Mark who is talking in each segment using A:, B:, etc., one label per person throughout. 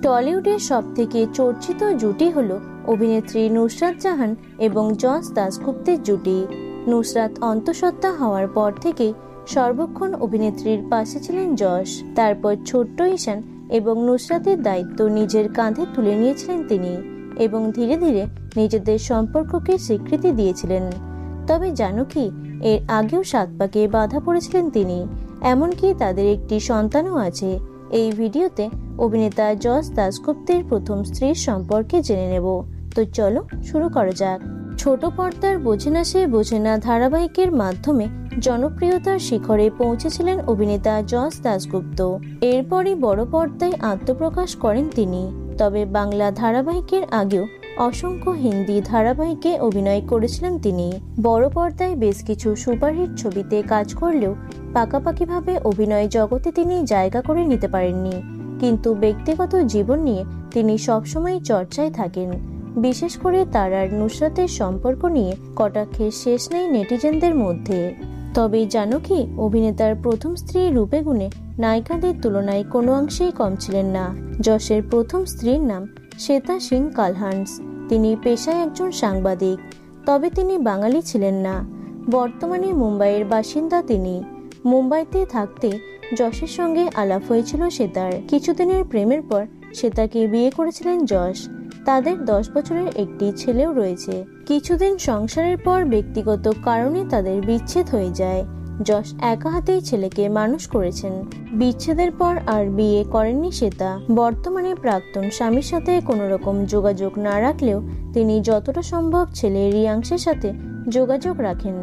A: টলিউডের সবথেকে চর্চিত জুটি হলো অভিনেত্রী নুসরাত জাহান এবং যশ দাশগুপ্তের জুটি। নুসরাত অন্তঃসত্ত্বা হওয়ার পর থেকে সর্বক্ষণ অভিনেত্রীর পাশে ছিলেন যশ। তারপর ছোট্ট ঈশান এবং নুসরাতের দায়িত্ব নিজের কাঁধে তুলে নিয়েছিলেন তিনি এবং ধীরে ধীরে নিজেদের সম্পর্ককে স্বীকৃতি দিয়েছিলেন। তবে জানো কি, এর আগেও 7 পাকে বাধা পড়েছিলেন তিনি, এমনকি তাদের একটি সন্তানও আছে। এই ভিডিওতে অভিনেতা যশ দাশগুপ্তের প্রথম স্ত্রীর সম্পর্কে জেনে নেব। তো চলো শুরু করা যাক। ছোট পর্দার বোঝে না সে বোঝে না ধারাবাহিকের মাধ্যমে জনপ্রিয়তার শিখরে পৌঁছেছিলেন অভিনেতা যশ দাশগুপ্ত। এরপরই বড় পর্দায় আত্মপ্রকাশ করেন তিনি। তবে বাংলা ধারাবাহিকের আগেও অসংখ্য হিন্দি ধারাবাহিকে অভিনয় করেছিলেন তিনি। বড় পর্দায় বেশ কিছু সুপারহিট ছবিতে কাজ করলেও পাকাপাকিভাবে অভিনয় জগতে তিনি জায়গা করে নিতে পারেননি। কিন্তু ব্যক্তিগত জীবন নিয়ে তিনি সবসময় চর্চায় থাকেন। বিশেষ করে তার আর নুসরাতের সম্পর্ক নিয়ে কটাক্ষের শেষ নেই নেটিজেনদের মধ্যে। তবে জানো কি, অভিনেতার প্রথম স্ত্রী রূপে গুণে নায়িকাদের তুলনায় কোনো অংশেই কম ছিলেন না। যশের প্রথম স্ত্রীর নাম শ্বেতা সিং কালহান্স। তিনি পেশায় একজন সাংবাদিক, তবে তিনি বাঙালি ছিলেন না। বর্তমানে মুম্বাইয়ের বাসিন্দা তিনি। মুম্বাইতে থাকতে যশের সঙ্গে আলাপ হয়েছিল শ্বেতার। কিছুদিনের প্রেমের পর শ্বেতাকে বিয়ে করেছিলেন যশ। তাদের 10 বছরের একটি ছেলেও রয়েছে। কিছুদিন সংসারের পর ব্যক্তিগত কারণে তাদের বিচ্ছেদ হয়ে যায়। যশ একা হাতেই ছেলেকে মানুষ করেছেন। বিচ্ছেদের পর আর বিয়ে করেননি শ্বেতা। বর্তমানে প্রাক্তন স্বামীর সাথে কোনো রকম যোগাযোগ না রাখলেও তিনি যতটা সম্ভব ছেলে রিয়াংশের সাথে যোগাযোগ রাখেন।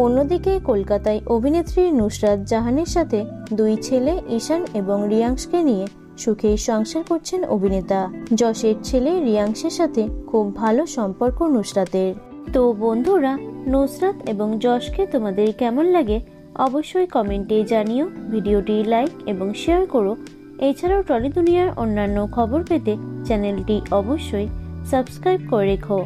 A: অন্যদিকে কলকাতায় অভিনেত্রী নুসরাত জাহানের সাথে 2 ছেলে ঈশান এবং রিয়াংশকে নিয়ে সুখে সংসার করছেন অভিনেতা। যশের ছেলে রিয়াংশের সাথে খুব ভালো সম্পর্ক নুসরাতের। তো বন্ধুরা, নুসরাত এবং যশকে তোমাদের কেমন লাগে অবশ্যই কমেন্টে জানিও। ভিডিওটি লাইক এবং শেয়ার করো। এছাড়াও টলি দুনিয়ার অন্যান্য খবর পেতে চ্যানেলটি অবশ্যই সাবস্ক্রাইব করে রেখো।